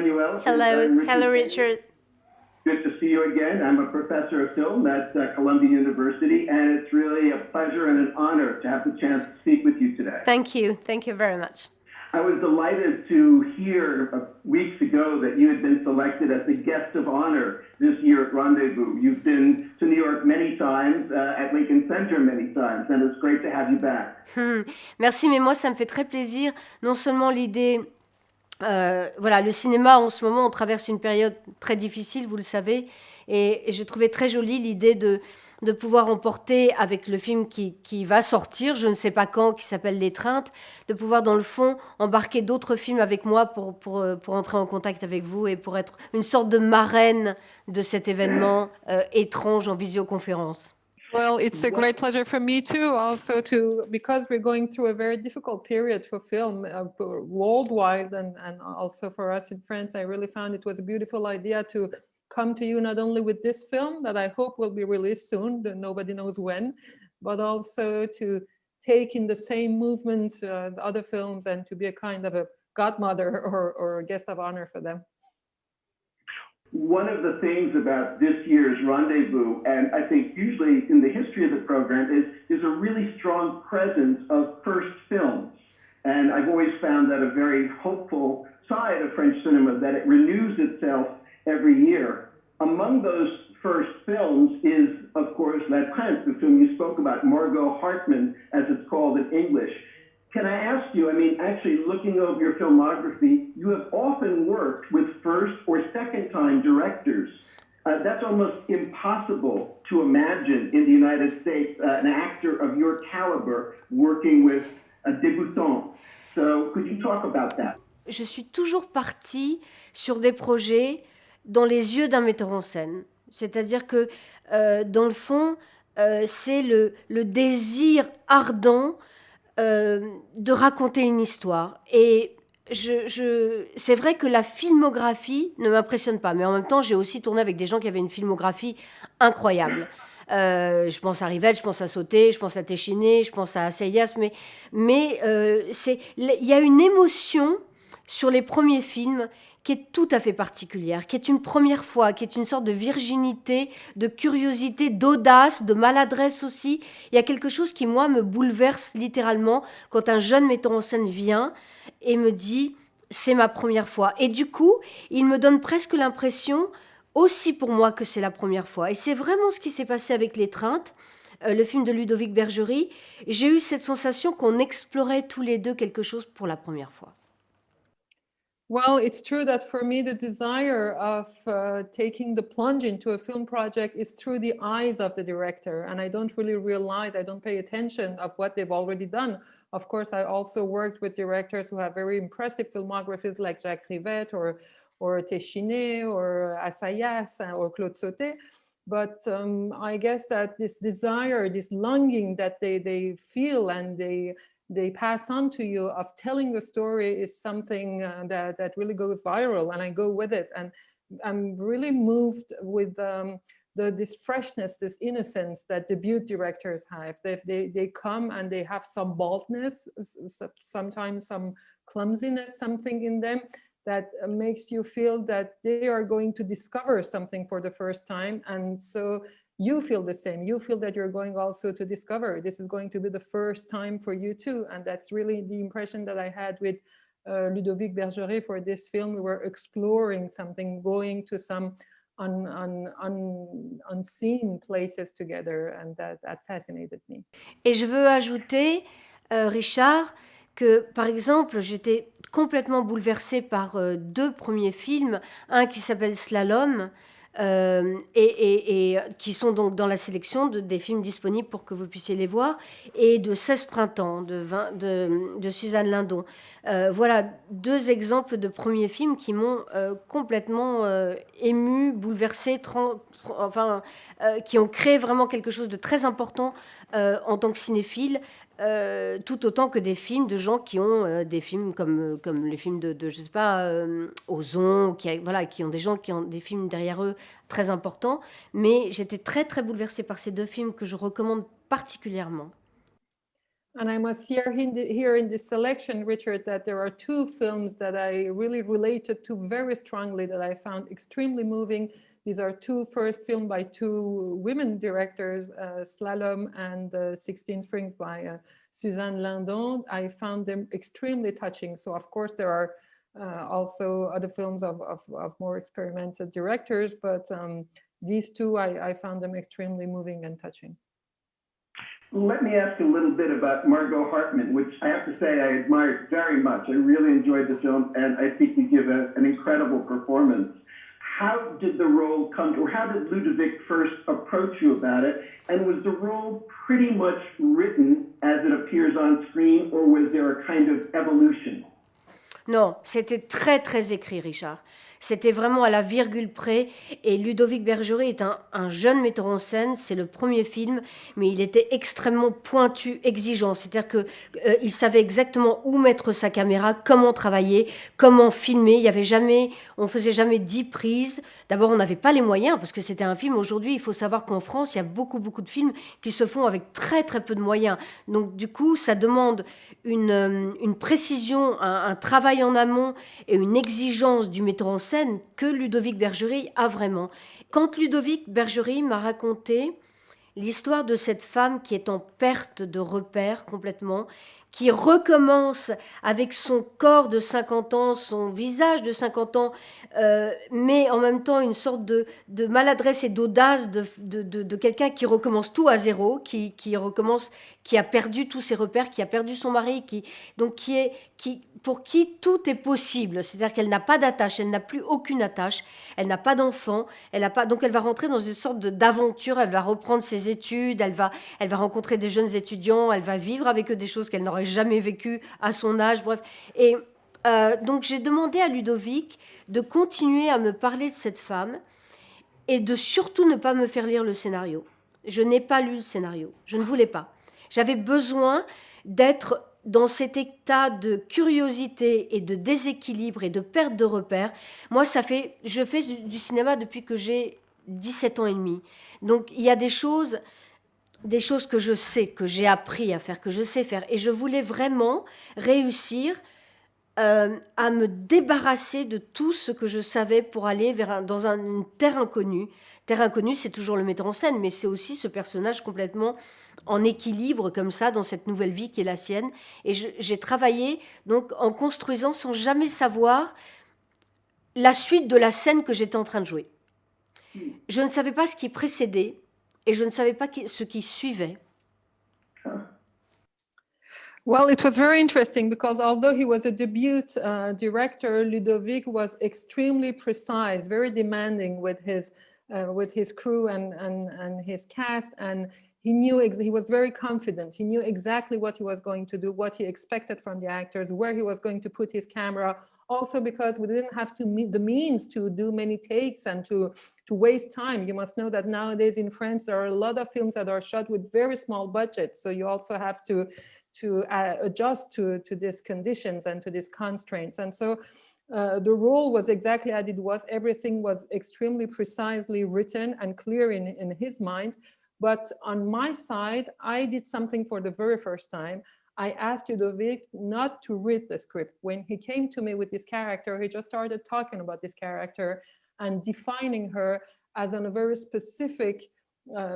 Emmanuelle. Hello, Richard. Good to see you again. I'm a professor of film at Columbia University, and it's really a pleasure and an honor to have the chance to speak with you today. Thank you very much. I was delighted to hear weeks ago that you had been selected as the guest of honor this year at Rendez-Vous. You've been to New York many times, at Lincoln Center many times, and it's great to have you back. Merci, mais moi ça me fait très plaisir. Non seulement l'idée... le cinéma en ce moment, on traverse une période très difficile, vous le savez, et je trouvais très jolie l'idée de pouvoir emporter avec le film qui va sortir, je ne sais pas quand, qui s'appelle L'étreinte, de pouvoir dans le fond embarquer d'autres films avec moi pour entrer en contact avec vous et pour être une sorte de marraine de cet événement étrange en visioconférence. Well, it's a great pleasure for me too, also because we're going through a very difficult period for film worldwide and also for us in France. I really found it was a beautiful idea to come to you not only with this film that I hope will be released soon, nobody knows when, but also to take in the same movement the other films and to be a kind of a godmother or a guest of honor for them. One of the things about this year's Rendezvous, and I think usually in the history of the program, is a really strong presence of first films. And I've always found that a very hopeful side of French cinema, that it renews itself every year. Among those first films is, of course, L'Étreinte, the film you spoke about, Margaux Hartmann, as it's called in English. Can I ask you, actually looking over your filmography, you have often worked with first or second-time directors. That's almost impossible to imagine in the United States, an actor of your caliber working with a débutant. So could you talk about that? Je suis toujours partie sur des projets dans les yeux d'un metteur en scène. C'est-à-dire que, dans le fond, c'est le désir ardent de raconter une histoire. Et c'est vrai que la filmographie ne m'impressionne pas, mais en même temps, j'ai aussi tourné avec des gens qui avaient une filmographie incroyable. Je pense à Rivette, je pense à Sauté, je pense à Téchiné, je pense à Assayas, mais il y a une émotion sur les premiers films qui est tout à fait particulière, qui est une première fois, qui est une sorte de virginité, de curiosité, d'audace, de maladresse aussi. Il y a quelque chose qui, moi, me bouleverse littéralement quand un jeune metteur en scène vient et me dit « c'est ma première fois ». Et du coup, il me donne presque l'impression, aussi pour moi, que c'est la première fois. Et c'est vraiment ce qui s'est passé avec L'Étreinte, le film de Ludovic Bergery. J'ai eu cette sensation qu'on explorait tous les deux quelque chose pour la première fois. Well, it's true that for me, the desire of taking the plunge into a film project is through the eyes of the director. And I don't really realize, I don't pay attention of what they've already done. Of course, I also worked with directors who have very impressive filmographies like Jacques Rivette or Téchiné or Assayas or Claude Sauté. But I guess that this desire, this longing that they feel and they pass on to you of telling a story is something that really goes viral, and I go with it. And I'm really moved with this freshness, this innocence that debut directors have. They come and they have some boldness, sometimes some clumsiness, something in them that makes you feel that they are going to discover something for the first time. And so you feel the same. You feel that you're going also to discover. This is going to be the first time for you too. And that's really the impression that I had with Ludovic Bergery for this film. We were exploring something, going to some unseen places together, and that fascinated me. Et je veux ajouter, Richard, que par exemple, j'étais complètement bouleversée par deux premiers films, un qui s'appelle Slalom, et qui sont donc dans la sélection des films disponibles pour que vous puissiez les voir, et de 16 printemps de Suzanne Lindon. Voilà deux exemples de premiers films qui m'ont complètement émue, bouleversée, qui ont créé vraiment quelque chose de très important en tant que cinéphile, tout autant que des films de gens qui ont des films comme les films de je sais pas, Ozon, qui ont des gens qui ont des films derrière eux très importants. Mais j'étais très très bouleversée par ces deux films que je recommande particulièrement. And I must here in this selection, Richard, that there are two films that I really related to very strongly, that I found extremely moving. These are two first films by two women directors, Slalom and 16 Springs by Suzanne Lindon. I found them extremely touching. So of course there are also other films of more experimental directors, but these two, I found them extremely moving and touching. Let me ask a little bit about Margaux Hartmann, which I have to say I admired very much. I really enjoyed the film, and I think you give an incredible performance. How did the role come to, or how did Ludovic first approach you about it? And was the role pretty much written as it appears on screen, or was there a kind of evolution? Non, c'était très très écrit, Richard. C'était vraiment à la virgule près. Et Ludovic Bergery est un jeune metteur en scène. C'est le premier film, mais il était extrêmement pointu, exigeant. C'est-à-dire que il savait exactement où mettre sa caméra, comment travailler, comment filmer. Il y avait jamais, on faisait jamais 10 prises. D'abord, on n'avait pas les moyens parce que c'était un film. Aujourd'hui, il faut savoir qu'en France, il y a beaucoup de films qui se font avec très très peu de moyens. Donc du coup, ça demande une précision, un travail en amont et une exigence du metteur en scène que Ludovic Bergery a vraiment. Quand Ludovic Bergery m'a raconté l'histoire de cette femme qui est en perte de repères complètement, qui recommence avec son corps de 50 ans, son visage de 50 ans, mais en même temps une sorte de maladresse et d'audace de quelqu'un qui recommence tout à zéro, qui recommence, qui a perdu tous ses repères, qui a perdu son mari, pour qui tout est possible. C'est-à-dire qu'elle n'a pas d'attache, elle n'a plus aucune attache, elle n'a pas d'enfant, donc elle va rentrer dans une sorte d'aventure, elle va reprendre ses études, elle va rencontrer des jeunes étudiants, elle va vivre avec eux des choses qu'elle n'aurait jamais vécues à son âge, bref. Et donc j'ai demandé à Ludovic de continuer à me parler de cette femme et de surtout ne pas me faire lire le scénario. Je n'ai pas lu le scénario, je ne voulais pas. J'avais besoin d'être dans cet état de curiosité et de déséquilibre et de perte de repères. Moi, je fais du cinéma depuis que j'ai 17 ans et demi. Donc, il y a des choses que je sais, que j'ai appris à faire, que je sais faire. Et je voulais vraiment réussir à me débarrasser de tout ce que je savais pour aller dans une terre inconnue. Terre inconnue, c'est toujours le metteur en scène, mais c'est aussi ce personnage complètement en équilibre comme ça dans cette nouvelle vie qui est la sienne. Et j'ai travaillé donc en construisant sans jamais savoir la suite de la scène que j'étais en train de jouer. Je ne savais pas ce qui précédait et je ne savais pas ce qui suivait. Well, it was very interesting because although he was a debut director, Ludovic was extremely precise, very demanding with his crew and his cast, and he was very confident. He knew exactly what he was going to do, what he expected from the actors, where he was going to put his camera. Also because we didn't have to meet the means to do many takes and to waste time. You must know that nowadays in France, there are a lot of films that are shot with very small budgets. So you also have to adjust to these conditions and to these constraints. And so the role was exactly as it was. Everything was extremely precisely written and clear in his mind. But on my side, I did something for the very first time. I asked Ludovic not to read the script. When he came to me with this character, he just started talking about this character and defining her as on a very specific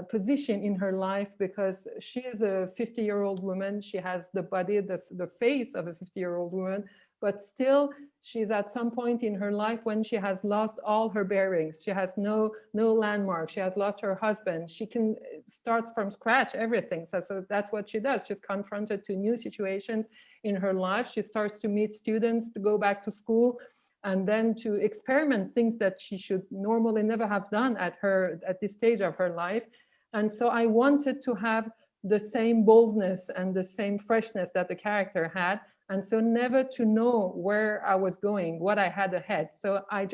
position in her life, because she is a 50-year-old woman. She has the body, the face of a 50-year-old woman, but still she's at some point in her life when she has lost all her bearings. She has no landmark. She has lost her husband. She can start from scratch everything. So that's what she does. She's confronted to new situations in her life. She starts to meet students, to go back to school, and then to experiment things that she should normally never have done at this stage of her life. And so I wanted to have the same boldness and the same freshness that the character had, and so never to know where I was going, what I had ahead. So I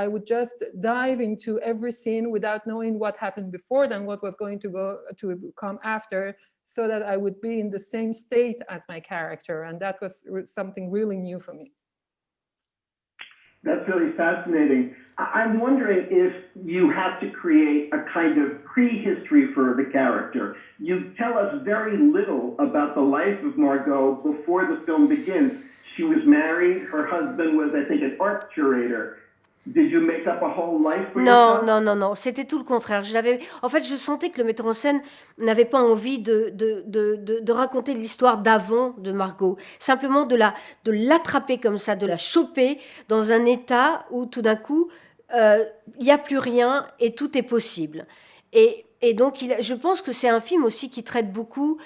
would just dive into every scene without knowing what happened before then, what was going to come after, so that I would be in the same state as my character. And that was something really new for me. That's really fascinating. I'm wondering if you had to create a kind of prehistory for the character. You tell us very little about the life of Margot before the film begins. She was married, her husband was, I think, an art curator. Did you make up a whole life for Non, yourself? non, non, non, c'était tout le contraire. En fait, je sentais que le metteur en scène n'avait pas envie de raconter l'histoire d'avant de Margot. Simplement de l'attraper comme ça, de la choper dans un état où tout d'un coup, il n'y a plus rien et tout est possible. Et donc, je pense que c'est un film aussi qui traite beaucoup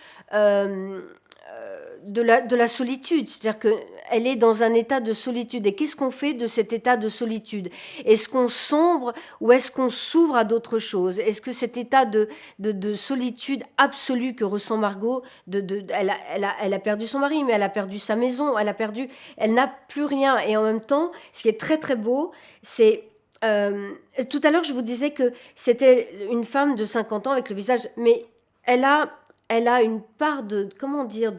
de la solitude. C'est-à-dire qu'elle est dans un état de solitude. Et qu'est-ce qu'on fait de cet état de solitude? Est-ce qu'on sombre ou est-ce qu'on s'ouvre à d'autres choses? Est-ce que cet état de solitude absolue que ressent Margot, elle a perdu son mari, mais elle a perdu sa maison, elle n'a plus rien. Et en même temps, ce qui est très très beau, c'est tout à l'heure, je vous disais que c'était une femme de 50 ans avec le visage, mais elle a une part comment dire,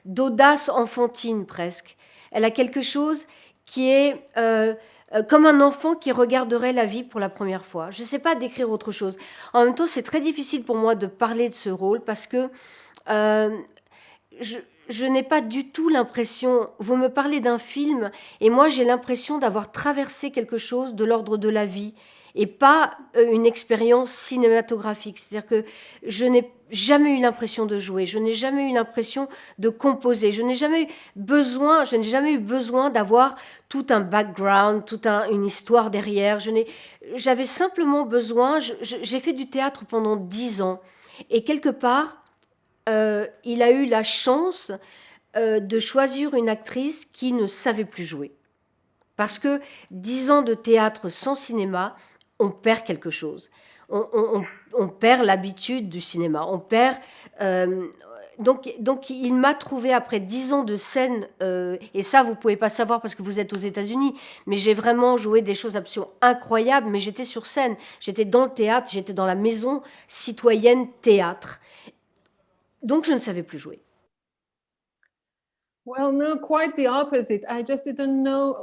d'audace enfantine presque. Elle a quelque chose qui est comme un enfant qui regarderait la vie pour la première fois. Je ne sais pas décrire autre chose. En même temps, c'est très difficile pour moi de parler de ce rôle parce que je n'ai pas du tout l'impression, vous me parlez d'un film, et moi j'ai l'impression d'avoir traversé quelque chose de l'ordre de la vie, et pas une expérience cinématographique. C'est-à-dire que je n'ai jamais eu l'impression de jouer, je n'ai jamais eu l'impression de composer, je n'ai jamais eu besoin d'avoir tout un background, une histoire derrière. J'avais simplement besoin, j'ai fait du théâtre pendant 10 ans, et quelque part, il a eu la chance de choisir une actrice qui ne savait plus jouer. Parce que 10 ans de théâtre sans cinéma, on perd quelque chose. On perd l'habitude du cinéma. On perd... Donc il m'a trouvé après 10 ans de scène, et ça vous ne pouvez pas savoir parce que vous êtes aux États-Unis, mais j'ai vraiment joué des choses absolument incroyables, mais j'étais sur scène, j'étais dans le théâtre, j'étais dans la maison citoyenne théâtre. Donc je ne savais plus jouer. Well, no, quite the opposite. I just didn't know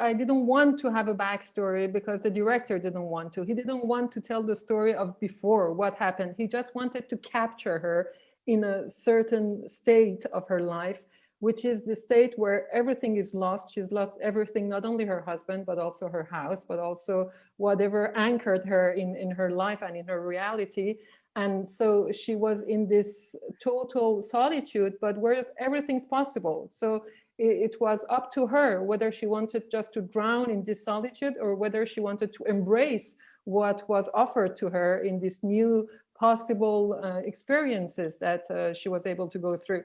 I didn't want to have a backstory because the director didn't want to. He didn't want to tell the story of before, what happened. He just wanted to capture her in a certain state of her life, which is the state where everything is lost. She's lost everything, not only her husband, but also her house, but also whatever anchored her in her life and in her reality. And so she was in this total solitude, but where everything's possible. So it was up to her whether she wanted just to drown in this solitude or whether she wanted to embrace what was offered to her in these new possible experiences that she was able to go through.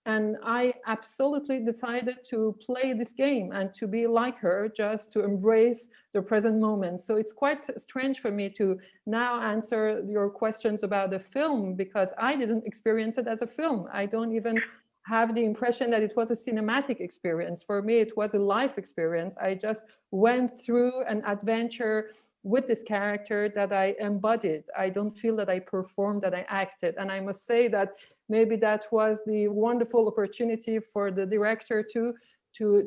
And I absolutely decided to play this game and to be like her, just to embrace the present moment. So it's quite strange for me to now answer your questions about the film because I didn't experience it as a film. I don't even have the impression that it was a cinematic experience. For me, it was a life experience. I just went through an adventure with this character that I embodied. I don't feel that I performed, that I acted. And I must say that maybe that was the wonderful opportunity for the director to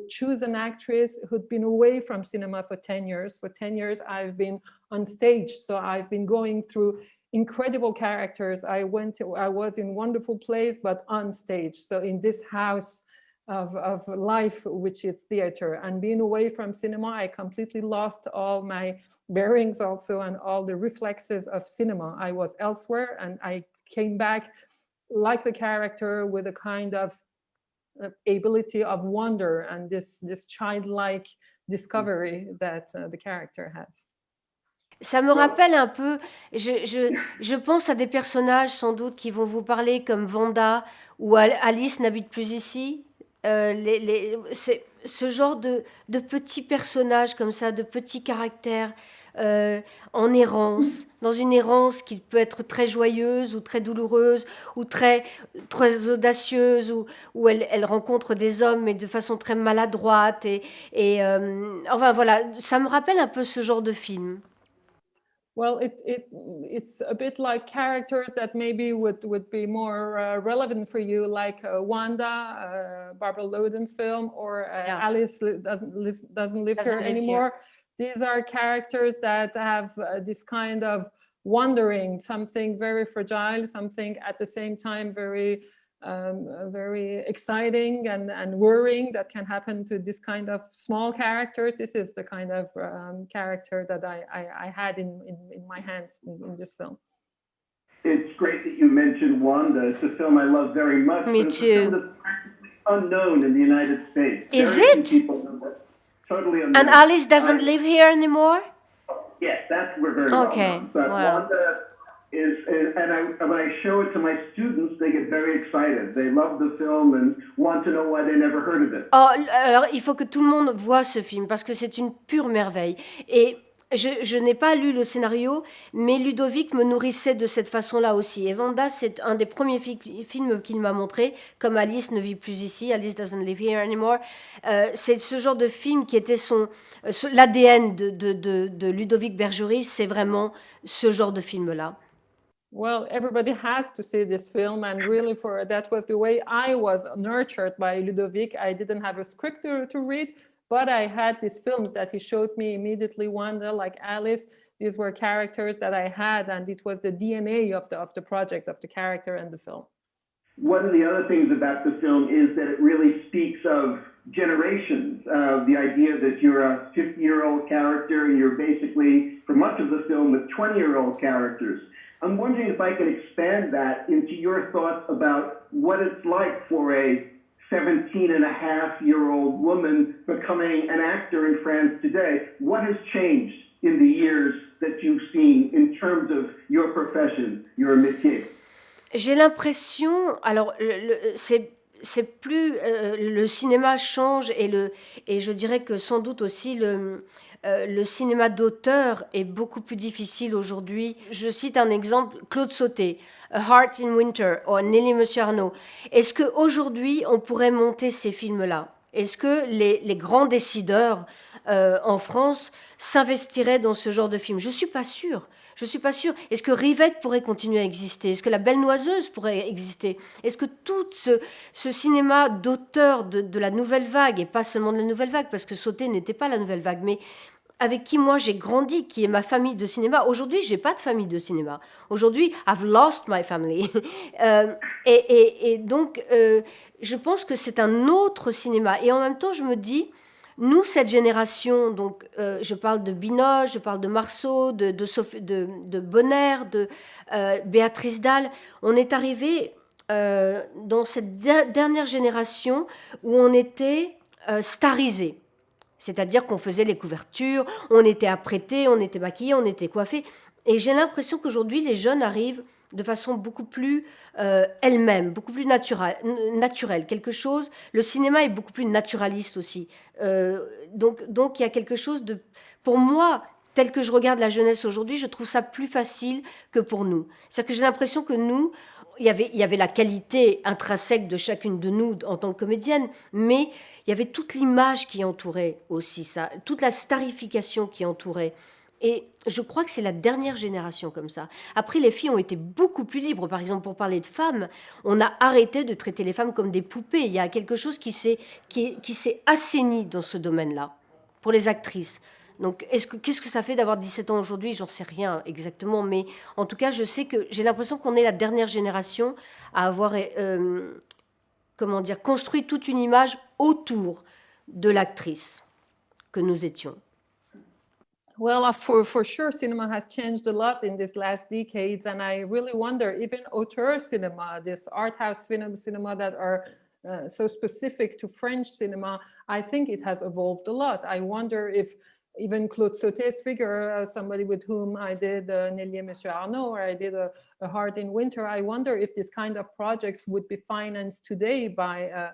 choose an actress who'd been away from cinema for 10 years. For 10 years, I've been on stage. So I've been going through incredible characters. I was in wonderful plays, but on stage. So in this house of life, which is theater, and being away from cinema, I completely lost all my bearings also and all the reflexes of cinema. I was elsewhere and I came back like the character with a kind of ability of wonder and this childlike discovery that the character has. Ça me rappelle un peu, je pense à des personnages sans doute qui vont vous parler comme Vanda ou Alice n'habite plus ici. C'est ce genre de petits personnages comme ça, de petits caractères en errance, dans une errance qui peut être très joyeuse ou très douloureuse ou très audacieuse où elle rencontre des hommes mais de façon très maladroite enfin voilà, ça me rappelle un peu ce genre de film. Well, it's a bit like characters that maybe would be more relevant for you, like Wanda, Barbara Loden's film, or Alice doesn't live here anymore. These are characters that have this kind of wandering, something very fragile, something at the same time very exciting and worrying that can happen to this kind of small characters. This is the kind of character that I had in my hands in this film. It's great that you mentioned Wanda. It's a film I love very much. Me but it's too. a film that's practically unknown in the United States. Is Very it? few people know it. Totally unknown. And Alice doesn't live here anymore? Yes, we're very well known. But Wanda is, when I show it to my students, they get very excited. They love the film and want to know why they never heard of it. Oh, alors, il faut que tout le monde voit ce film parce que c'est une pure merveille. Et je n'ai pas lu le scénario, mais Ludovic me nourrissait de cette façon-là aussi. Et Wanda, c'est un des premiers films qu'il m'a montré, comme Alice ne vit plus ici, Alice doesn't live here anymore. C'est ce genre de film qui était l'ADN de Ludovic Bergery, c'est vraiment ce genre de film-là. Well, everybody has to see this film, and really that was the way I was nurtured by Ludovic. I didn't have a script to read, but I had these films that he showed me immediately. Wanda, like Alice, these were characters that I had, and it was the DNA of the project, of the character and the film. One of the other things about the film is that it really speaks of generations. The idea that you're a 50-year-old character and you're basically, for much of the film, with 20-year-old characters. I'm wondering if I can expand that into your thoughts about what it's like for a 17-and-a-half-year-old woman becoming an actor in France today. What has changed in the years that you've seen in terms of your profession, your métier? J'ai l'impression, alors c'est plus le cinéma change et je dirais que sans doute aussi le cinéma d'auteur est beaucoup plus difficile aujourd'hui. Je cite un exemple, Claude Sauté, A Heart in Winter, ou Nelly Monsieur Arnaud. Est-ce qu'aujourd'hui, on pourrait monter ces films-là? Est-ce que les grands décideurs en France s'investiraient dans ce genre de film? Je ne suis pas sûre. Je ne suis pas sûre. Est-ce que Rivette pourrait continuer à exister? Est-ce que La Belle Noiseuse pourrait exister? Est-ce que tout ce cinéma d'auteur de la nouvelle vague, et pas seulement de la nouvelle vague, parce que Sauté n'était pas la nouvelle vague, mais avec qui moi j'ai grandi, qui est ma famille de cinéma. Aujourd'hui, j'ai pas de famille de cinéma. Aujourd'hui, I've lost my family. Et donc, je pense que c'est un autre cinéma. Et en même temps, je me dis, nous, cette génération, donc je parle de Binoche, je parle de Marceau, de Bonner, de Béatrice Dalle, on est arrivé dans cette dernière génération où on était starisé. C'est-à-dire qu'on faisait les couvertures, on était apprêtés, on était maquillés, on était coiffés. Et j'ai l'impression qu'aujourd'hui, les jeunes arrivent de façon beaucoup plus elle-même, beaucoup plus naturelle. Quelque chose, le cinéma est beaucoup plus naturaliste aussi. Donc il y a quelque chose de... Pour moi, tel que je regarde la jeunesse aujourd'hui, je trouve ça plus facile que pour nous. C'est-à-dire que j'ai l'impression que nous, il y avait la qualité intrinsèque de chacune de nous en tant que comédienne, mais il y avait toute l'image qui entourait aussi ça, toute la starification qui entourait. Et je crois que c'est la dernière génération comme ça. Après, les filles ont été beaucoup plus libres. Par exemple, pour parler de femmes, on a arrêté de traiter les femmes comme des poupées. Il y a quelque chose qui s'est assaini dans ce domaine-là, pour les actrices. Donc, qu'est-ce que ça fait d'avoir 17 ans aujourd'hui? J'en sais rien exactement, mais en tout cas, je sais que j'ai l'impression qu'on est la dernière génération à avoir, construit toute une image autour de l'actrice que nous étions. Well, for sure, cinema has changed a lot in these last decades, and I really wonder, even auteur cinema, this art house cinema that are so specific to French cinema, I think it has evolved a lot. I wonder if even Claude Sauté's figure, somebody with whom I did Nelly Monsieur Arnaud, or I did a Heart in Winter, I wonder if this kind of projects would be financed today by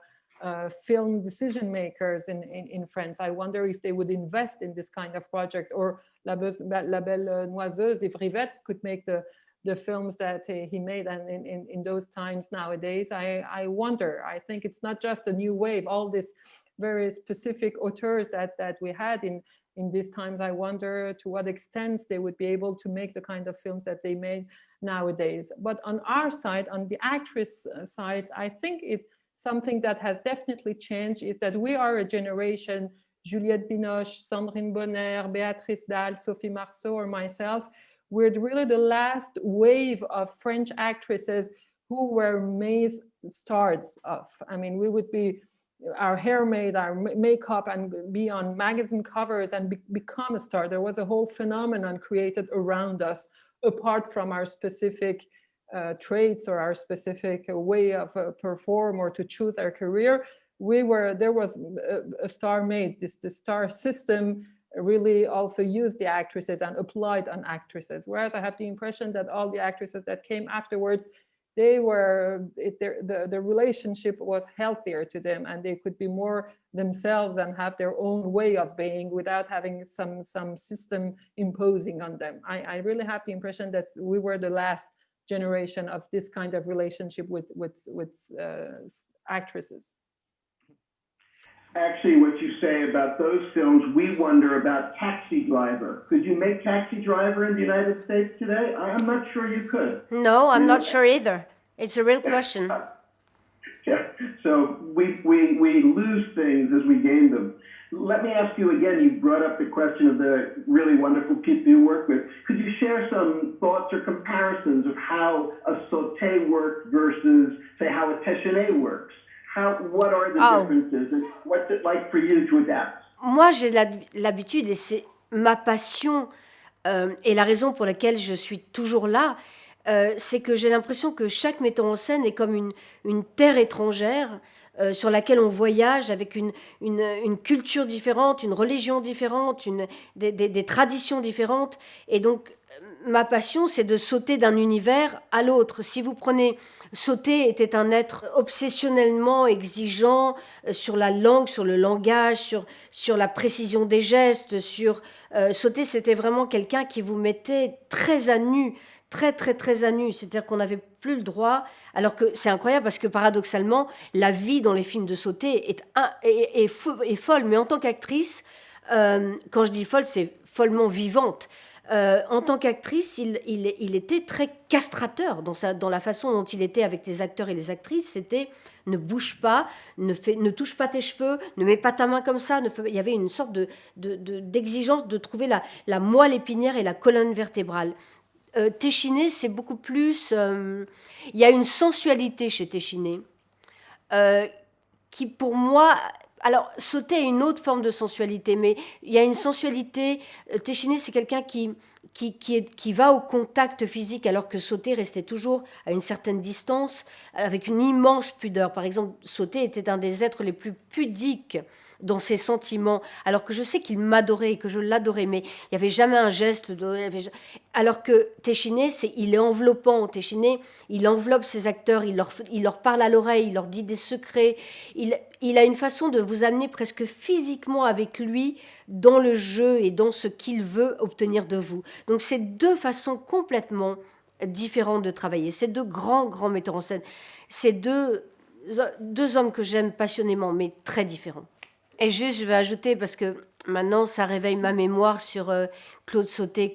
film decision makers in France. I wonder if they would invest in this kind of project, or La Belle Noiseuse, if Rivette could make the films that he made and in those times nowadays. I wonder. I think it's not just a new wave, all these very specific auteurs that we had in these times, I wonder to what extent they would be able to make the kind of films that they made nowadays. But on our side, on the actress side, I think something that has definitely changed is that we are a generation, Juliette Binoche, Sandrine Bonner, Béatrice Dalle, Sophie Marceau, or myself, we're really the last wave of French actresses who were made stars of. I mean, we would be our hair made, our makeup, and be on magazine covers and become a star. There was a whole phenomenon created around us, apart from our specific traits or our specific way of perform or to choose our career. There was a star made. The star system really also used the actresses and applied on actresses. Whereas I have the impression that all the actresses that came afterwards, the relationship was healthier to them, and they could be more themselves and have their own way of being without having some system imposing on them. I really have the impression that we were the last generation of this kind of relationship with actresses. Actually, what you say about those films, we wonder about Taxi Driver. Could you make Taxi Driver in the United States today? I'm not sure you could. No, I'm not sure either. It's a real question. Yeah, so we lose things as we gain them. Let me ask you again, you brought up the question of the really wonderful people you work with. Could you share some thoughts or comparisons of how a sauté works versus, say, how a Téchiné works? What are the differences, and what's it like for you to adapt? Moi, j'ai l'habitude, et c'est ma passion, et la raison pour laquelle je suis toujours là, c'est que j'ai l'impression que chaque metteur en scène est comme une terre étrangère sur laquelle on voyage avec une culture différente, une religion différente, des traditions différentes. Et donc, ma passion, c'est de sauter d'un univers à l'autre. Si vous prenez... Sauté était un être obsessionnellement exigeant sur la langue, sur le langage, sur la précision des gestes. Sauté, c'était vraiment quelqu'un qui vous mettait très à nu, très, très, très à nu. C'est-à-dire qu'on n'avait plus le droit... Alors que c'est incroyable parce que paradoxalement, la vie dans les films de Sauté est folle. Mais en tant qu'actrice, quand je dis folle, c'est follement vivante. En tant qu'actrice, il était très castrateur dans la façon dont il était avec les acteurs et les actrices. C'était ne bouge pas, ne touche pas tes cheveux, ne mets pas ta main comme ça. Il y avait une sorte d'exigence de trouver la moelle épinière et la colonne vertébrale. Téchiné, c'est beaucoup plus... il y a une sensualité chez Téchiné qui, pour moi... Alors, sauter est une autre forme de sensualité, mais il y a une sensualité... Téchiné, c'est quelqu'un qui va au contact physique, alors que sauter restait toujours à une certaine distance, avec une immense pudeur. Par exemple, sauter était un des êtres les plus pudiques dans ses sentiments, alors que je sais qu'il m'adorait et que je l'adorais, mais il n'y avait jamais un geste. Alors que Téchiné, il est enveloppant. Téchiné, il enveloppe ses acteurs, il leur parle à l'oreille, il leur dit des secrets. Il a une façon de vous amener presque physiquement avec lui dans le jeu et dans ce qu'il veut obtenir de vous. Donc c'est deux façons complètement différentes de travailler. C'est deux grands metteurs en scène. C'est deux hommes que j'aime passionnément, mais très différents. Et juste, je vais ajouter, parce que maintenant, ça réveille ma mémoire sur Claude Sauté,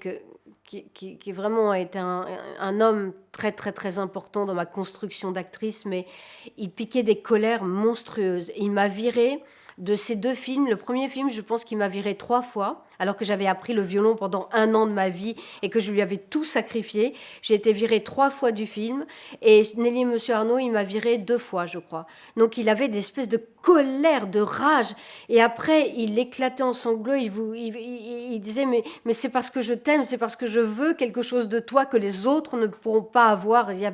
qui vraiment a été un homme très, très, très important dans ma construction d'actrice, mais il piquait des colères monstrueuses. Il m'a virée de ces deux films. Le premier film, je pense qu'il m'a virée 3 fois, alors que j'avais appris le violon pendant 1 an de ma vie et que je lui avais tout sacrifié. J'ai été virée 3 fois du film. Et Nelly et Monsieur Arnaud, il m'a virée 2 fois, je crois. Donc il avait des espèces de colère, de rage. Et après, il éclatait en sanglots. Il disait, mais c'est parce que je t'aime, c'est parce que je veux quelque chose de toi que les autres ne pourront pas avoir. Il y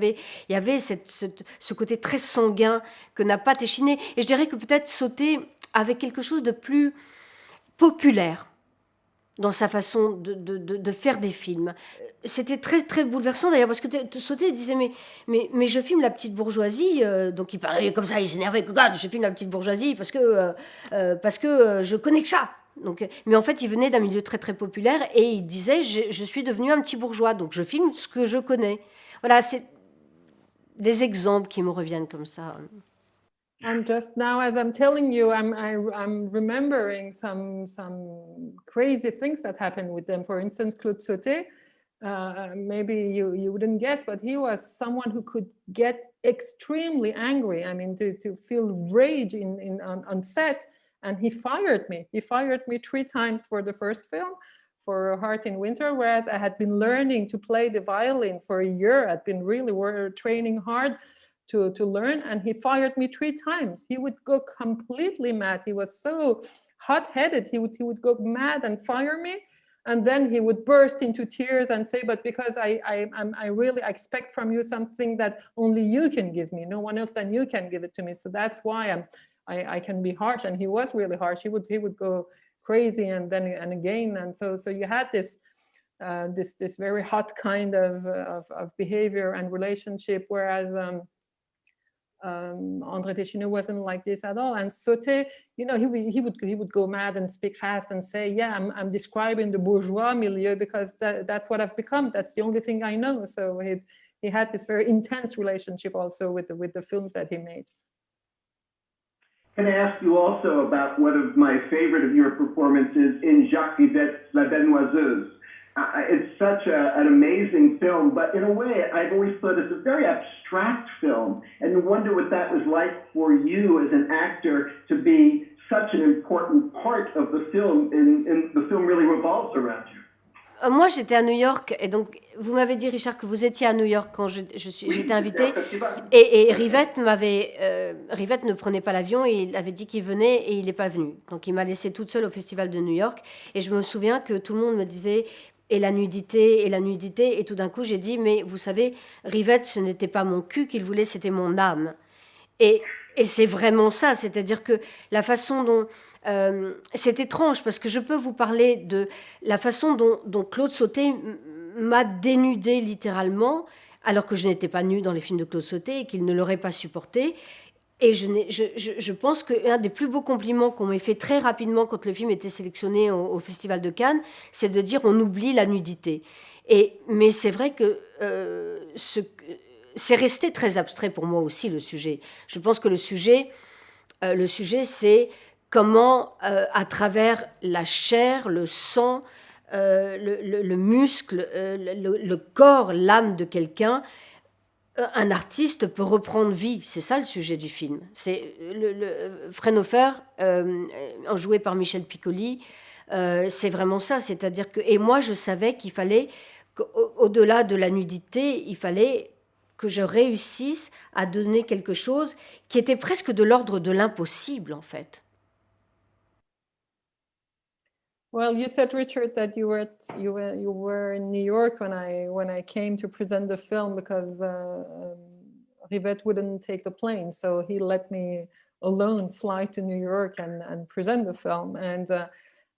avait ce côté très sanguin que n'a pas Téchiné. Et je dirais que peut-être Sauté avec quelque chose de plus populaire dans sa façon de faire des films. C'était très, très bouleversant d'ailleurs, parce que Sauté disait, mais je filme la petite bourgeoisie, donc il parlait comme ça, il s'énervait, regarde, je filme la petite bourgeoisie parce que je connais que ça. Donc, mais en fait, il venait d'un milieu très, très populaire et il disait, je suis devenu un petit bourgeois, donc je filme ce que je connais. Voilà, c'est des exemples qui me reviennent comme ça. And just now, as I'm telling you, I'm remembering some crazy things that happened with them. For instance, Claude Sauté, maybe you wouldn't guess, but he was someone who could get extremely angry. I mean, to feel rage on set, and he fired me. He fired me 3 times for the first film, for A Heart in Winter, whereas I had been learning to play the violin for a year. I'd been really training hard to learn, and he fired me 3 times. He would go completely mad. He was so hot-headed. He would go mad and fire me, and then he would burst into tears and say, "But because I really expect from you something that only you can give me. No one else than you can give it to me. So that's why I can be harsh." And he was really harsh. He would go crazy and then and again, and so you had this this very hot kind of behavior and relationship, whereas André Téchineau wasn't like this at all. And Sauté, you know, he would go mad and speak fast and say, "Yeah, I'm describing the bourgeois milieu because that's what I've become. That's the only thing I know." So he had this very intense relationship also with the films that he made. Can I ask you also about one of my favorite of your performances in Jacques Rivette's La Belle-Noiseuse? It's such an amazing film, but in a way, I've always thought it's a very abstract film, and wonder what that was like for you as an actor to be such an important part of the film, and the film really revolves around you. Moi, j'étais à New York, et donc vous m'avez dit, Richard, que vous étiez à New York quand j'étais invitée, et Rivette Rivette ne prenait pas l'avion, et il avait dit qu'il venait, et il n'est pas venu. Donc il m'a laissée toute seule au festival de New York, et je me souviens que tout le monde me disait « et la nudité », et tout d'un coup j'ai dit « mais vous savez, Rivette, ce n'était pas mon cul qu'il voulait, c'était mon âme ». Et c'est vraiment ça, c'est-à-dire que la façon dont... c'est étrange parce que je peux vous parler de la façon dont Claude Sauté m'a dénudée littéralement, alors que je n'étais pas nue dans les films de Claude Sauté et qu'il ne l'aurait pas supporté. Et je pense qu'un des plus beaux compliments qu'on m'ait fait très rapidement quand le film était sélectionné au Festival de Cannes, c'est de dire on oublie la nudité. Mais c'est vrai que c'est resté très abstrait pour moi aussi, le sujet. Je pense que le sujet c'est comment, à travers la chair, le sang, le muscle, le corps, l'âme de quelqu'un, un artiste peut reprendre vie. C'est ça le sujet du film. C'est Fraunhofer, joué par Michel Piccoli, c'est vraiment ça. C'est-à-dire que... Et moi, je savais qu'il fallait, au-delà de la nudité, il fallait que je réussisse à donner quelque chose qui était presque de l'ordre de l'impossible, en fait. Well, you said, Richard, that you were in New York when I came to present the film because Rivette wouldn't take the plane, so he let me alone fly to New York and present the film. And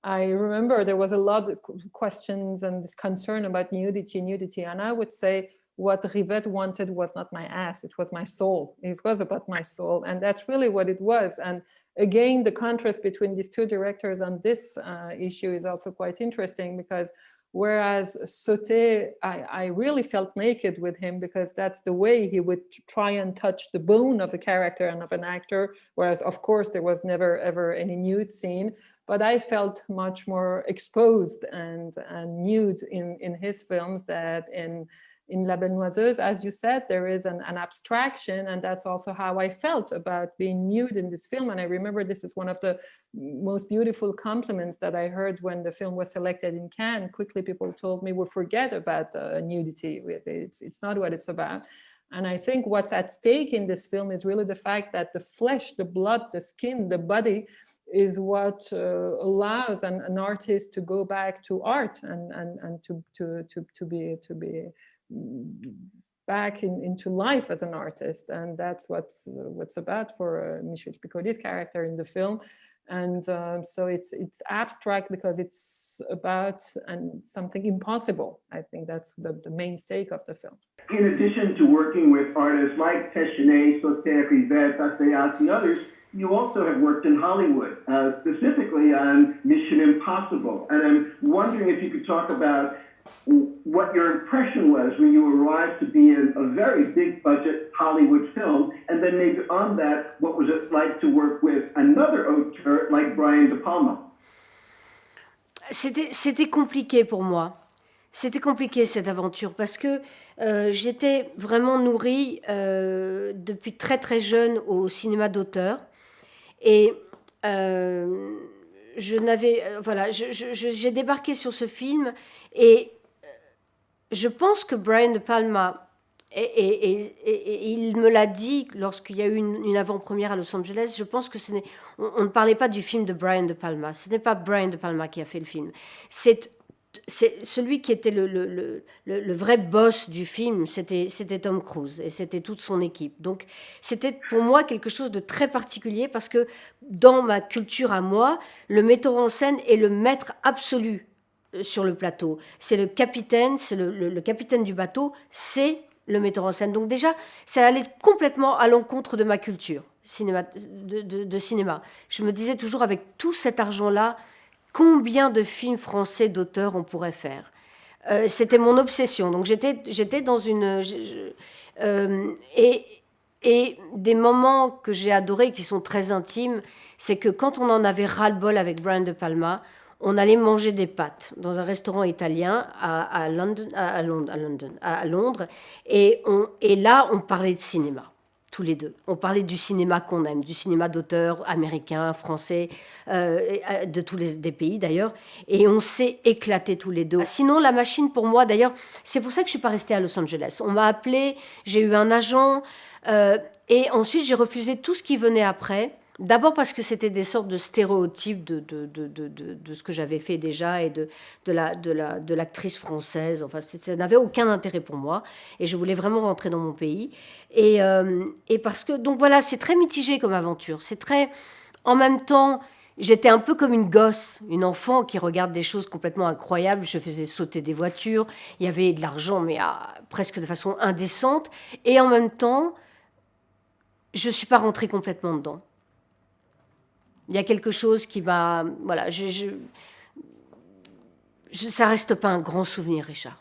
I remember there was a lot of questions and this concern about nudity, and I would say what Rivette wanted was not my ass, it was my soul. It was about my soul, and that's really what it was. And again, the contrast between these two directors on this issue is also quite interesting, because whereas Sauté, I really felt naked with him because that's the way he would try and touch the bone of a character and of an actor, whereas of course there was never ever any nude scene, but I felt much more exposed and nude in his films that in La Belle-Noiseuse. As you said, there is an abstraction, and that's also how I felt about being nude in this film. And I remember this is one of the most beautiful compliments that I heard when the film was selected in Cannes. Quickly, people told me, "We'll forget about nudity. It's not what it's about." And I think what's at stake in this film is really the fact that the flesh, the blood, the skin, the body is what allows an artist to go back to art and to be back into life as an artist. And that's what's about for Michel Piccoli's character in the film. And so it's abstract because it's about something impossible. I think that's the main stake of the film. In addition to working with artists like Téchineau, Sauté, Rivette, Béart, and others, you also have worked in Hollywood, specifically on Mission Impossible. And I'm wondering if you could talk about what your impression was when you arrived to be in a very big budget Hollywood film, and then maybe on that, what was it like to work with another auteur like Brian De Palma? C'était compliqué pour moi. C'était compliqué cette aventure parce que j'étais vraiment nourrie depuis très très jeune au cinéma d'auteur et voilà, j'ai débarqué sur ce film et je pense que Brian De Palma et il me l'a dit lorsqu'il y a eu une avant-première à Los Angeles. Je pense que on ne parlait pas du film de Brian De Palma. Ce n'est pas Brian De Palma qui a fait le film. C'est celui qui était le vrai boss du film, c'était Tom Cruise et c'était toute son équipe. Donc c'était pour moi quelque chose de très particulier parce que dans ma culture à moi, le metteur en scène est le maître absolu sur le plateau. C'est le capitaine, c'est le capitaine du bateau, c'est le metteur en scène. Donc déjà, ça allait complètement à l'encontre de ma culture de cinéma. Je me disais toujours, avec tout cet argent-là, combien de films français d'auteurs on pourrait faire. C'était mon obsession. Donc j'étais dans une... et des moments que j'ai adorés, qui sont très intimes, c'est que quand on en avait ras-le-bol avec Brian De Palma, on allait manger des pâtes dans un restaurant italien à Londres. Et là, on parlait de cinéma, tous les deux. On parlait du cinéma qu'on aime, du cinéma d'auteur américain, français, de tous des pays d'ailleurs. Et on s'est éclatés tous les deux. Sinon, la machine pour moi, d'ailleurs, c'est pour ça que je ne suis pas restée à Los Angeles. On m'a appelée, j'ai eu un agent. Et ensuite, j'ai refusé tout ce qui venait après. D'abord parce que c'était des sortes de stéréotypes de ce que j'avais fait déjà et de l'actrice française. Enfin, ça n'avait aucun intérêt pour moi et je voulais vraiment rentrer dans mon pays. Et parce que, donc voilà, c'est très mitigé comme aventure. C'est très, en même temps, j'étais un peu comme une gosse, une enfant qui regarde des choses complètement incroyables. Je faisais sauter des voitures, il y avait de l'argent, mais presque de façon indécente. Et en même temps, je ne suis pas rentrée complètement dedans. Il y a quelque chose qui m'a... Voilà, ça reste pas un grand souvenir, Richard.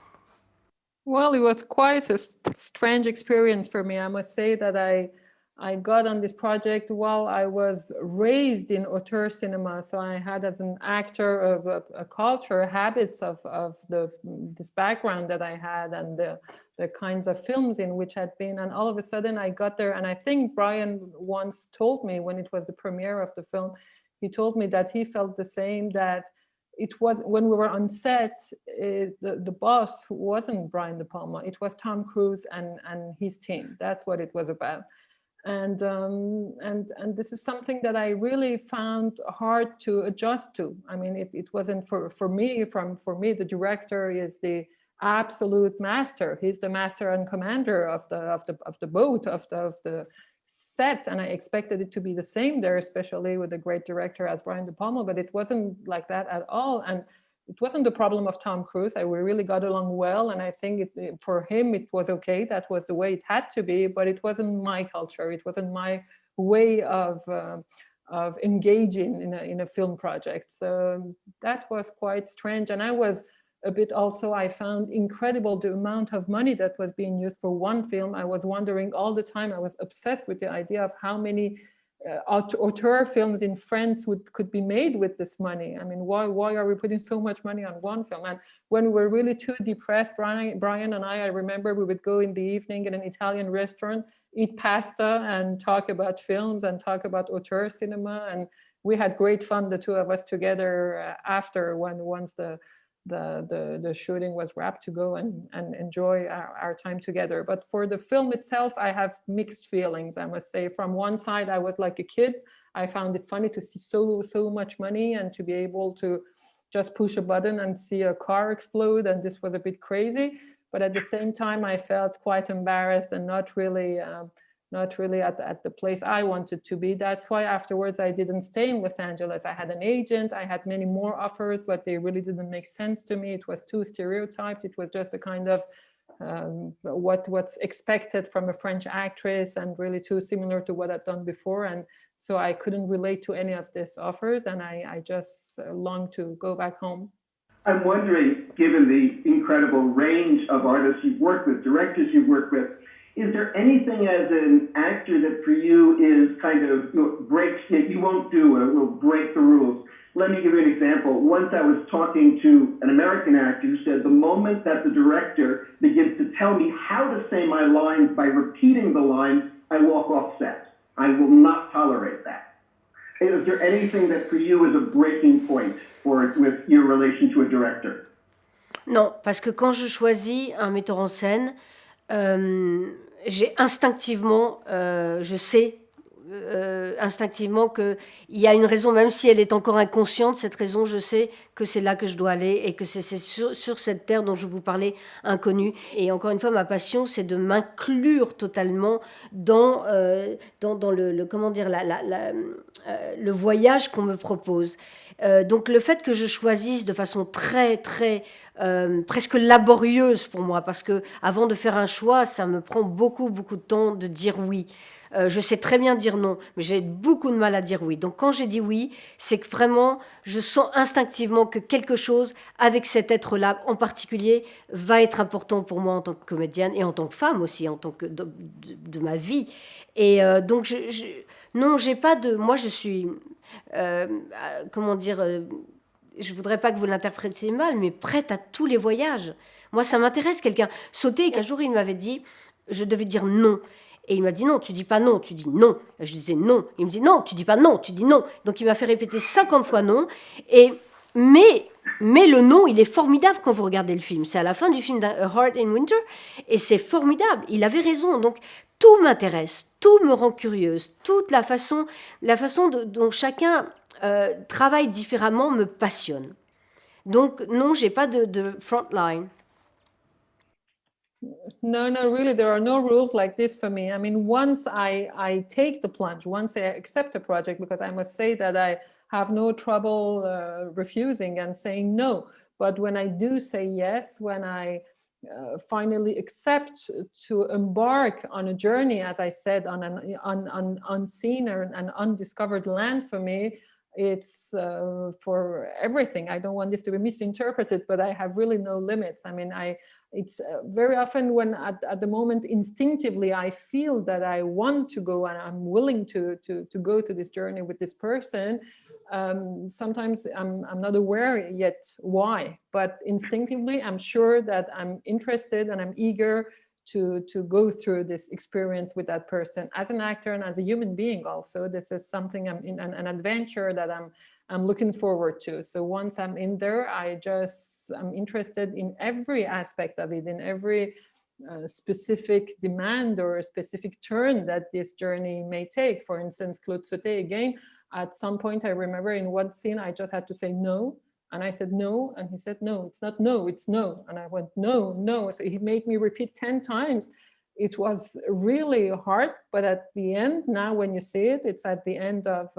Well, it was quite a strange experience for me. I must say that I got on this project while I was raised in auteur cinema. So I had, as an actor of a culture, habits of this background that I had and the kinds of films in which I'd been. And all of a sudden I got there. And I think Brian once told me, when it was the premiere of the film, he told me that he felt the same, that it was, when we were on set, the boss wasn't Brian De Palma. It was Tom Cruise and his team. That's what it was about. And this is something that I really found hard to adjust to. I mean, it wasn't for me. For me, the director is the absolute master. He's the master and commander of the boat, of the set, and I expected it to be the same there, especially with a great director as Brian De Palma. But it wasn't like that at all. And it wasn't the problem of Tom Cruise. We really got along well, and I think for him it was okay. That was the way it had to be, but it wasn't my culture. It wasn't my way of engaging in a film project. So that was quite strange. And I was a bit also, I found incredible the amount of money that was being used for one film. I was wondering all the time, I was obsessed with the idea of how many auteur films in France could be made with this money. I mean, why are we putting so much money on one film? And when we were really too depressed, Brian and I remember we would go in the evening in an Italian restaurant, eat pasta and talk about films and talk about auteur cinema. And we had great fun, the two of us together after once the shooting was wrapped, to go and enjoy our time together. But for the film itself, I have mixed feelings, I must say. From one side, I was like a kid. I found it funny to see so much money and to be able to just push a button and see a car explode, and this was a bit crazy. But at the same time, I felt quite embarrassed and not really at the place I wanted to be. That's why afterwards I didn't stay in Los Angeles. I had an agent, I had many more offers, but they really didn't make sense to me. It was too stereotyped. It was just a kind of what's expected from a French actress, and really too similar to what I'd done before. And so I couldn't relate to any of these offers, and I just longed to go back home. I'm wondering, given the incredible range of artists you've worked with, directors you've worked with, is there anything as an actor that for you is kind of breaks that you won't do or will break the rules? Let me give you an example. Once I was talking to an American actor who said the moment that the director begins to tell me how to say my lines by repeating the lines, I walk off set. I will not tolerate that. Is there anything that for you is a breaking point with your relation to a director? Non, parce que quand je choisis un metteur en scène, j'ai instinctivement, je sais instinctivement qu'il y a une raison, même si elle est encore inconsciente, cette raison, je sais que c'est là que je dois aller et que c'est sur cette terre dont je vous parlais, inconnue. Et encore une fois, ma passion, c'est de m'inclure totalement dans le comment dire, le voyage qu'on me propose. Donc le fait que je choisisse de façon très très presque laborieuse pour moi, parce que avant de faire un choix, ça me prend beaucoup de temps de dire oui. Je sais très bien dire non, mais j'ai beaucoup de mal à dire oui. Donc quand j'ai dit oui, c'est que vraiment, je sens instinctivement que quelque chose avec cet être-là en particulier va être important pour moi en tant que comédienne et en tant que femme aussi, en tant que de ma vie. Et donc non, j'ai pas de... Moi, je suis... comment dire... je voudrais pas que vous l'interprétiez mal, mais prête à tous les voyages. Moi, ça m'intéresse quelqu'un. Sauter, qu'un jour, il m'avait dit, je devais dire non. Et il m'a dit non, tu dis pas non, tu dis non. Et je disais non. Il me dit non, tu dis pas non, tu dis non. Donc il m'a fait répéter 50 fois non. Mais le non, il est formidable quand vous regardez le film. C'est à la fin du film A Heart in Winter et c'est formidable. Il avait raison. Donc tout m'intéresse, tout me rend curieuse. Toute la façon dont chacun travaille différemment me passionne. Donc non, j'ai pas de front line. No, really, there are no rules like this for me. I mean, once I take the plunge, once I accept a project, because I must say that I have no trouble refusing and saying no. But when I do say yes, when I finally accept to embark on a journey, as I said, on an unseen or an undiscovered land for me, it's for everything. I don't want this to be misinterpreted, but I have really no limits. I mean, it's very often when at the moment instinctively I feel that I want to go and I'm willing to go to this journey with this person. Sometimes I'm not aware yet why, but instinctively I'm sure that I'm interested and I'm eager to go through this experience with that person as an actor and as a human being. Also, this is something I'm in an adventure that I'm looking forward to. So once I'm in there, I'm interested in every aspect of it, in every specific demand or a specific turn that this journey may take. For instance, Claude Sauté, again, at some point I remember in one scene I just had to say no, and I said no, and he said no, it's not no, it's no, and I went no. So he made me repeat 10 times. It was really hard, but at the end, now when you see it, it's at the end of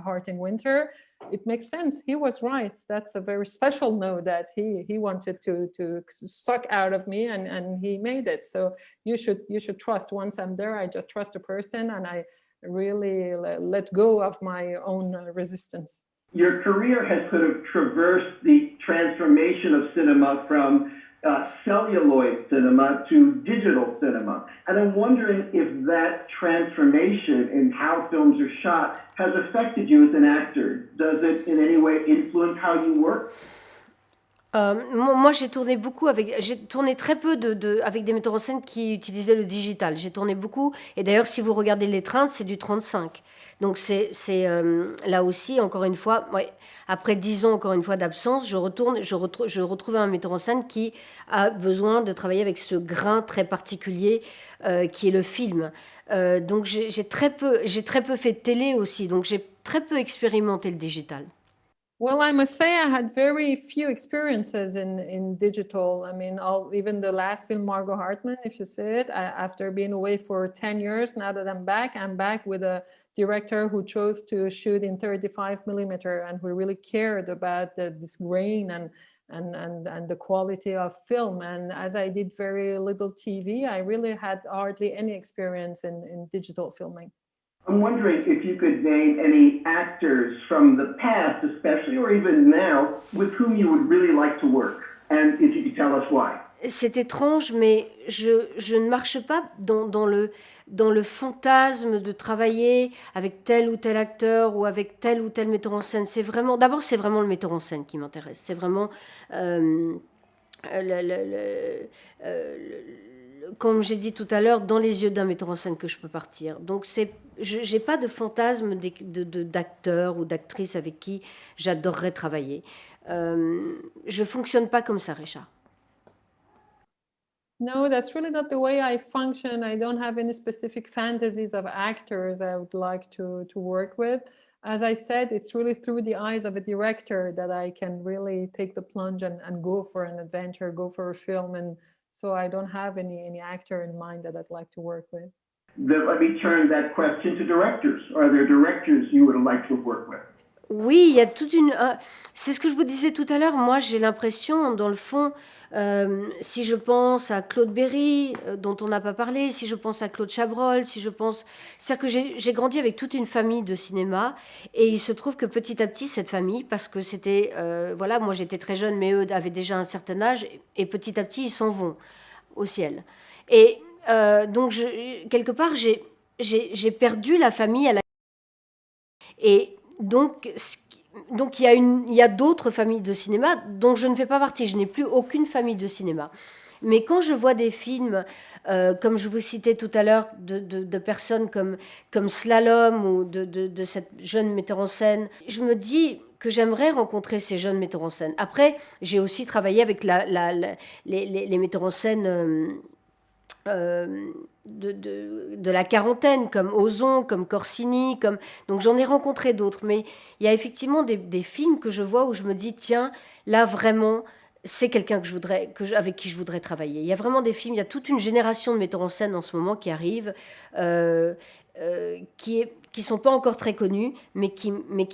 Heart in Winter. It makes sense. He was right. That's a very special no that he wanted to suck out of me, and he made it. So you should trust. Once I'm there, I just trust a person, and I really let go of my own resistance. Your career has sort of traversed the transformation of cinema from celluloid cinema to digital cinema. And I'm wondering if that transformation in how films are shot has affected you as an actor. Does it in any way influence how you work? Moi, j'ai tourné très peu avec des metteurs en scène qui utilisaient le digital. J'ai tourné beaucoup, et d'ailleurs, si vous regardez l'étreinte, c'est du 35. Donc c'est là aussi, encore une fois, ouais, après 10 ans, encore une fois, d'absence, je retrouve un metteur en scène qui a besoin de travailler avec ce grain très particulier qui est le film. Donc j'ai très peu fait de télé aussi, donc j'ai très peu expérimenté le digital. Well, I must say I had very few experiences in digital. I mean, even the last film, Margaux Hartmann, if you see it, after being away for 10 years, now that I'm back with a director who chose to shoot in 35 millimeter and who really cared about this grain and the quality of film. And as I did very little TV, I really had hardly any experience in digital filming. I'm wondering if you could name any actors from the past, especially, or even now, with whom you would really like to work, and if you could tell us why. c'est étrange, mais je ne marche pas dans le fantasme de travailler avec tel ou tel acteur ou avec tel ou tel metteur en scène. D'abord, c'est vraiment le metteur en scène qui m'intéresse. C'est vraiment, euh, comme j'ai dit tout à l'heure, dans les yeux d'un metteur en scène que je peux partir. Donc, je n'ai pas de fantasme d'acteur ou d'actrice avec qui j'adorerais travailler. Je ne fonctionne pas comme ça, Richard. No, that's really not the way I function. I don't have any specific fantasies of actors I would like to work with. As I said, it's really through the eyes of a director that I can really take the plunge and go for an adventure, go for a film. And so I don't have any actor in mind that I'd like to work with. Let me turn that question to directors. Are there directors you would like to work with? Oui, il y a toute une... c'est ce que je vous disais tout à l'heure. Moi, j'ai l'impression, dans le fond, si je pense à Claude Berry, dont on n'a pas parlé, si je pense à Claude Chabrol, si je pense... C'est-à-dire que j'ai grandi avec toute une famille de cinéma, et il se trouve que petit à petit, cette famille, parce que c'était... voilà, moi j'étais très jeune, mais eux avaient déjà un certain âge, et petit à petit, ils s'en vont au ciel. Et donc, quelque part, j'ai perdu la famille à la... Et donc il y a d'autres familles de cinéma dont je ne fais pas partie. Je n'ai plus aucune famille de cinéma. Mais quand je vois des films, comme je vous citais tout à l'heure, de personnes comme Slalom ou de cette jeune metteur en scène, je me dis que j'aimerais rencontrer ces jeunes metteurs en scène. Après, j'ai aussi travaillé avec les metteurs en scène de la quarantaine, comme Ozon, comme Corsini, donc j'en ai rencontré d'autres. Mais il y a effectivement des films que je vois où je me dis, tiens, là vraiment, c'est quelqu'un avec qui je voudrais travailler. Il y a vraiment des films, il y a toute une génération de metteurs en scène en ce moment qui arrivent, qui sont pas encore très connus, mais qui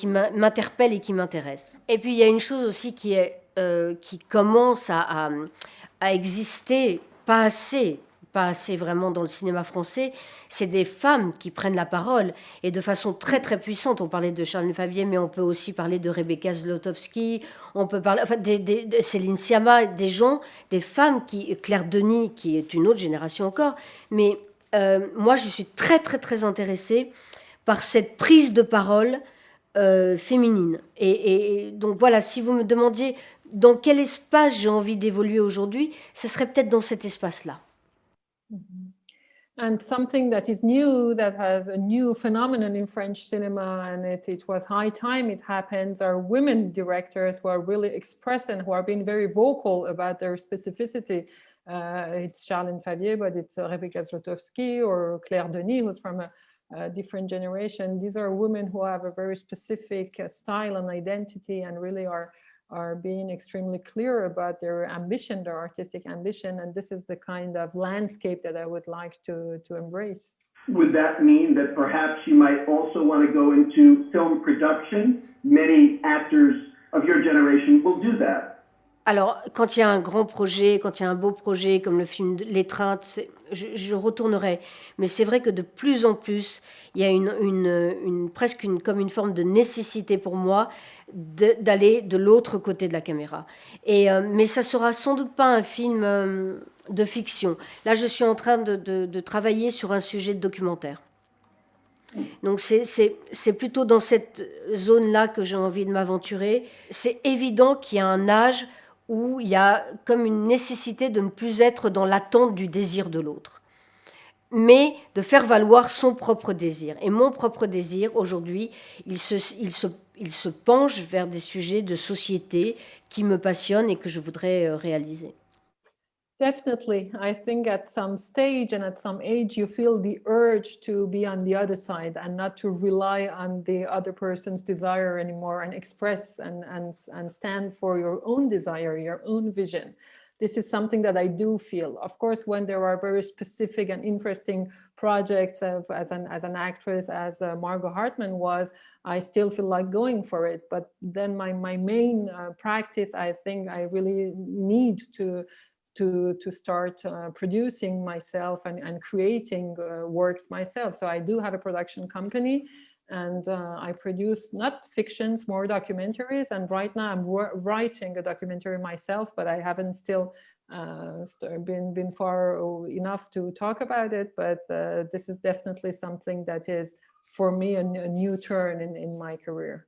m'interpellent et qui m'intéressent. Et puis il y a une chose aussi qui commence à exister, pas assez vraiment dans le cinéma français, c'est des femmes qui prennent la parole, et de façon très très puissante. On parlait de Charlène Favier, mais on peut aussi parler de Rebecca Zlotowski, on peut parler de Céline Sciamma, des femmes Claire Denis, qui est une autre génération encore, mais moi je suis très très très intéressée par cette prise de parole féminine. Et donc voilà, si vous me demandiez dans quel espace j'ai envie d'évoluer aujourd'hui, ce serait peut-être dans cet espace-là. Mm-hmm. And something that is new, that has a new phenomenon in French cinema, and it was high time it happens, are women directors who are really expressing, who are being very vocal about their specificity. It's Charlène Favier, but it's Rebecca Zlotowski or Claire Denis, who's from a different generation. These are women who have a very specific style and identity, and really are being extremely clear about their ambition, their artistic ambition, and this is the kind of landscape that I would like to embrace. Would that mean that perhaps you might also want to go into film production? Many actors of your generation will do that. Alors, quand il y a un grand projet, quand il y a un beau projet comme le film L'Étreinte, je retournerai. Mais c'est vrai que de plus en plus, il y a presque comme une forme de nécessité pour moi d'aller de l'autre côté de la caméra. Mais ça sera sans doute pas un film de fiction. Là, je suis en train de travailler sur un sujet de documentaire. Donc c'est plutôt dans cette zone-là que j'ai envie de m'aventurer. C'est évident qu'il y a un âge où il y a comme une nécessité de ne plus être dans l'attente du désir de l'autre, mais de faire valoir son propre désir. Et mon propre désir, aujourd'hui, il se penche vers des sujets de société qui me passionnent et que je voudrais réaliser. Definitely. I think at some stage and at some age, you feel the urge to be on the other side and not to rely on the other person's desire anymore, and express and stand for your own desire, your own vision. This is something that I do feel. Of course, when there are very specific and interesting projects as an actress, as Margaux Hartmann was, I still feel like going for it. But then my main practice, I think I really need to start producing myself and creating works myself. So I do have a production company, and I produce not fictions, more documentaries. And right now I'm writing a documentary myself, but I haven't still been far enough to talk about it, but this is definitely something that is, for me, a new turn in my career.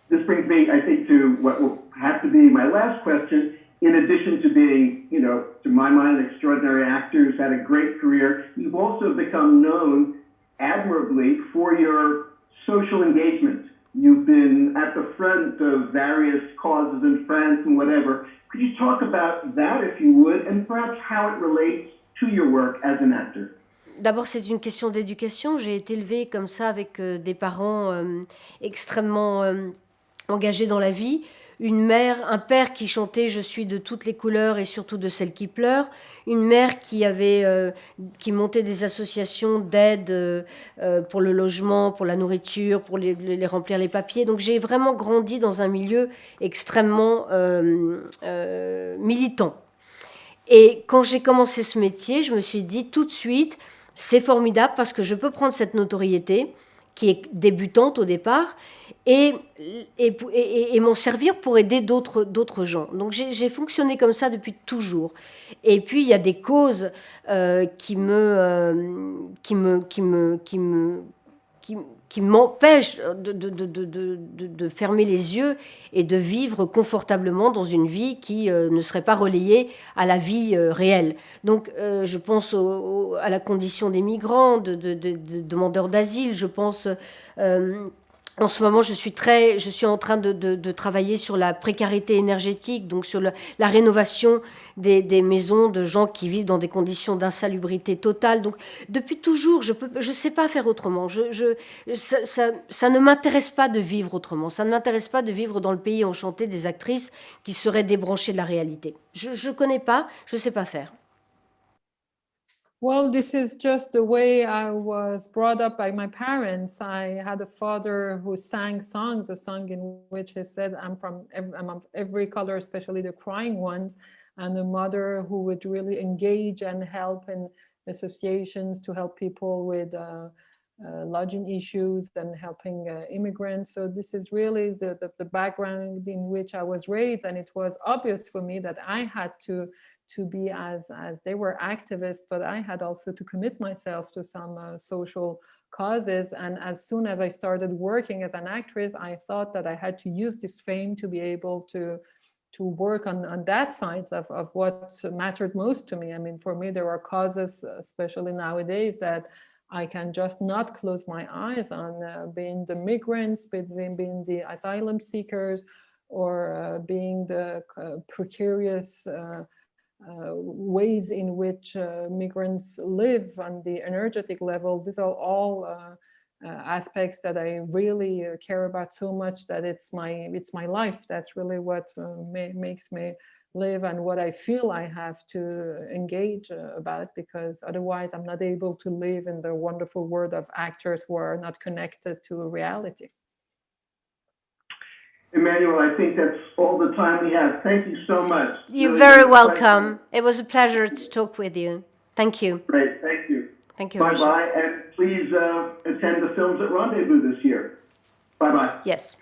This brings me, I think, to what will have to be my last question. In addition to being, to my mind, an extraordinary actor who's had a great career, you've also become known admirably for your social engagement. You've been at the front of various causes in France and whatever. Could you talk about that, if you would, and perhaps how it relates to your work as an actor? D'abord, c'est une question d'éducation. J'ai été élevée comme ça avec des parents extrêmement engagés dans la vie. Une mère, un père qui chantait « Je suis de toutes les couleurs et surtout de celles qui pleurent ». Une mère qui montait des associations d'aide pour le logement, pour la nourriture, pour les remplir les papiers. Donc j'ai vraiment grandi dans un milieu extrêmement militant. Et quand j'ai commencé ce métier, je me suis dit tout de suite, c'est formidable parce que je peux prendre cette notoriété qui est débutante au départ et m'en servir pour aider d'autres gens. Donc j'ai fonctionné comme ça depuis toujours. Et puis il y a des causes qui m'empêchent de fermer les yeux et de vivre confortablement dans une vie qui ne serait pas relayée à la vie réelle. Donc je pense à la condition des migrants, de demandeurs d'asile, je pense... en ce moment, je suis en train de travailler sur la précarité énergétique, donc sur la rénovation des maisons de gens qui vivent dans des conditions d'insalubrité totale. Donc, depuis toujours, je sais pas faire autrement. Ça ne m'intéresse pas de vivre autrement. Ça ne m'intéresse pas de vivre dans le pays enchanté des actrices qui seraient débranchées de la réalité. Je connais pas, je sais pas faire. Well, this is just the way I was brought up by my parents. I had a father who sang songs, a song in which he said, I'm of every color, especially the crying ones, and a mother who would really engage and help in associations to help people with lodging issues and helping immigrants. So this is really the background in which I was raised, and it was obvious for me that I had to be as they were activists, but I had also to commit myself to some social causes. And as soon as I started working as an actress, I thought that I had to use this fame to be able to work on that side of what mattered most to me. I mean, for me, there are causes, especially nowadays, that I can just not close my eyes on, being the migrants, being the asylum seekers, or being the precarious ways in which migrants live on the energetic level. These are all aspects that I really care about so much that it's my life. That's really what makes me live, and what I feel I have to engage about, because otherwise I'm not able to live in the wonderful world of actors who are not connected to reality. Emmanuelle, I think that's all the time we have. Thank you so much. You're really very welcome. It was a pleasure to talk with you. Thank you. Great, thank you. Thank you. Bye-bye, and please attend the films at Rendezvous this year. Bye-bye. Yes.